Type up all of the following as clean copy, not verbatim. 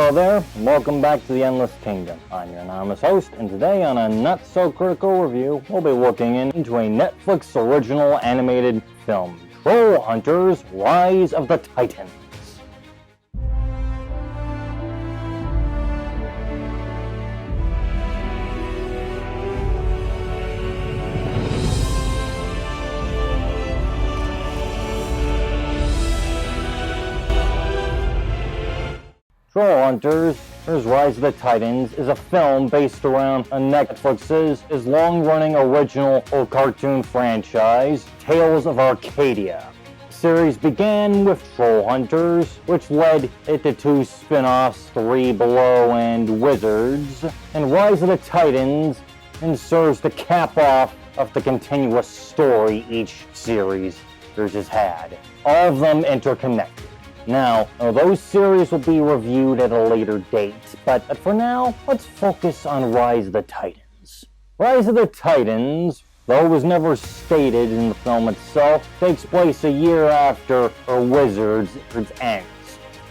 Hello there, and welcome back to the Endless Kingdom. I'm your anonymous host, and today on a not-so-critical review, we'll be looking into a Netflix original animated film, Trollhunters: Rise of the Titans. Trollhunters: Rise of the Titans is a film based around Netflix's long-running original cartoon franchise, Tales of Arcadia. The series began with Trollhunters, which led it to two spin-offs, Three Below and Wizards, and Rise of the Titans and serves to cap off of the continuous story each series has had, all of them interconnected. Now, those series will be reviewed at a later date, but for now, let's focus on Rise of the Titans. Rise of the Titans, though it was never stated in the film itself, takes place a year after Wizards ends.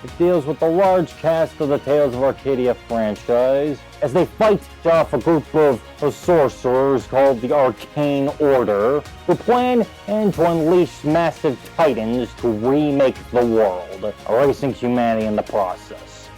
It deals with the large cast of the Tales of Arcadia franchise as they fight off a group of sorcerers called the Arcane Order, who plan and to unleash massive titans to remake the world, erasing humanity in the process.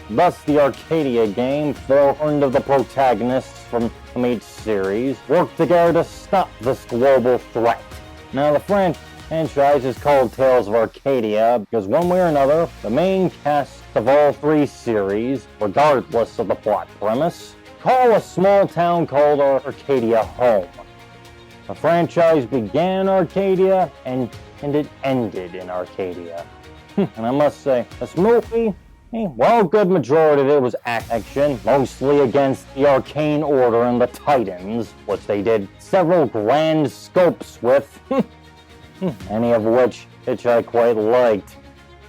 Thus, the Arcadia game, 400 of the protagonists from each series work together to stop this global threat. Now, the franchise is called Tales of Arcadia because one way or another, the main cast of all three series, regardless of the plot premise, call a small town called Arcadia home. The franchise began in Arcadia and it ended in Arcadia. And I must say, this movie, well, a good majority of it was action, mostly against the Arcane Order and the Titans, which they did several grand scopes with. Any of which I quite liked.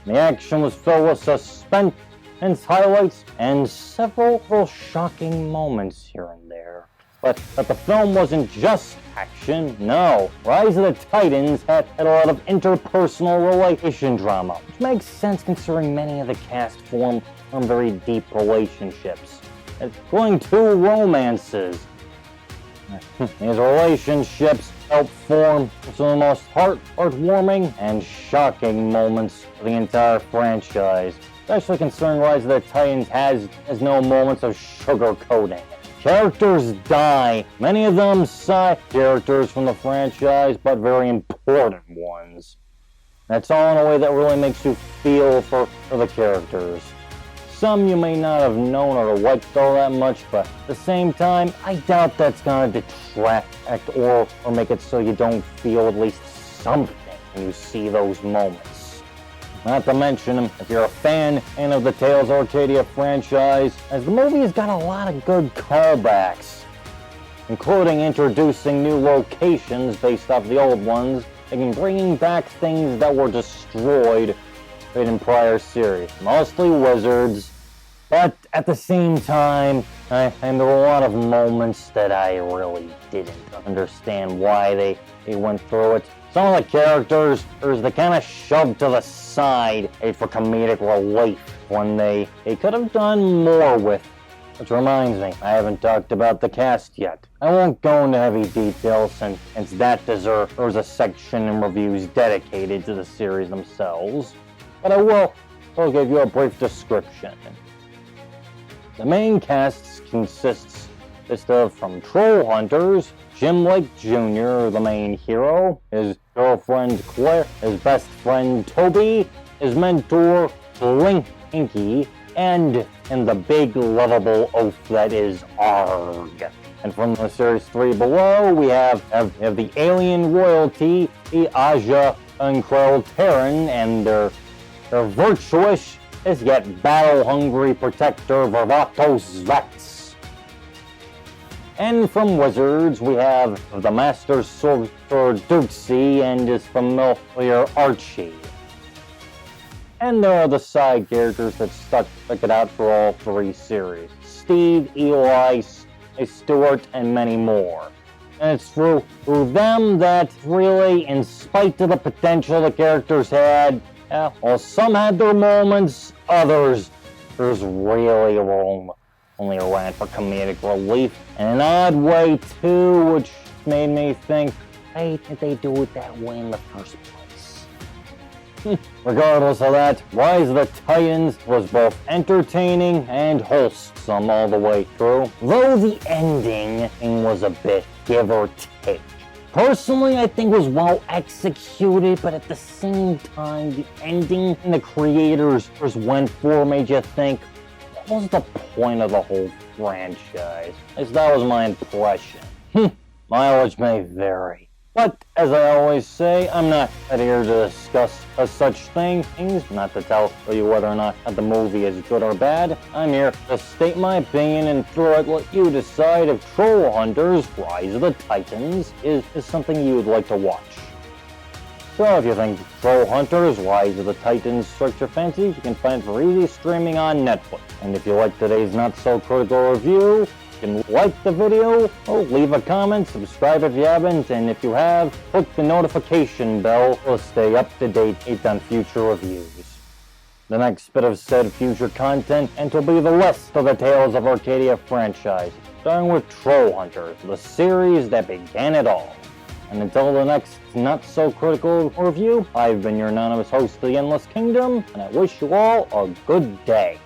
The action was filled with suspense and highlights and several little shocking moments here and there. But the film wasn't just action, no. Rise of the Titans had a lot of interpersonal relation drama, which makes sense considering many of the cast form very deep relationships, including two romances. These relationships help form some of the most heartwarming and shocking moments of the entire franchise, especially considering Rise of the Titans has no moments of sugarcoating. Characters die, many of them side characters from the franchise, but very important ones. That's all in a way that really makes you feel for the characters. Some you may not have known or liked all that much, but at the same time, I doubt that's gonna detract or make it so you don't feel at least something when you see those moments. Not to mention, if you're a fan of the Tales of Arcadia franchise, as the movie has got a lot of good callbacks, including introducing new locations based off the old ones, and bringing back things that were destroyed in prior series, mostly wizards, but at the same time, and there were a lot of moments that I really didn't understand why they went through it. Some of the characters they kind of shoved to the side for comedic relief when they could have done more with. Which reminds me, I haven't talked about the cast yet. I won't go into heavy details since that deserves a section in reviews dedicated to the series themselves. But I will give you a brief description. The main cast consists of from Trollhunters, Jim Lake Jr., the main hero, his girlfriend Claire, his best friend Toby, his mentor Blinky, and the big lovable oaf that is Arg. And from the series 3 Below, we have the alien royalty, Aja and Krell Terran, and their virtuous yet battle-hungry protector Vervatos Vex. And from Wizards, we have the Master Sorcerer Duxie and his familiar Archie. And there are the side characters that stuck it out for all three series. Steve, Eli, Stewart, and many more. And it's through them that really, in spite of the potential the characters had, well, some had their moments, others Trollhunters really were only around for comedic relief in an odd way too, which made me think, why did they do it that way in the first place? Regardless of that, Rise of the Titans was both entertaining and wholesome all the way through, though the ending was a bit give or take. Personally, I think it was well executed, but at the same time, the ending and the creators went for made you think, what was the point of the whole franchise? At least that was my impression. Mileage may vary. But, as I always say, I'm not here to discuss such things, not to tell you whether or not the movie is good or bad. I'm here to state my opinion and through it let you decide if Trollhunters Rise of the Titans is something you would like to watch. So if you think Trollhunters Rise of the Titans strikes your fancy, you can find it for easy streaming on Netflix. And if you like today's not-so-critical review, you can like the video, leave a comment, subscribe if you haven't, and if you have, click the notification bell to stay up to date on future reviews. The next bit of said future content will be the rest of the Tales of Arcadia franchise, starting with Trollhunters, the series that began it all. And until the next not-so-critical review, I've been your anonymous host of the Endless Kingdom, and I wish you all a good day.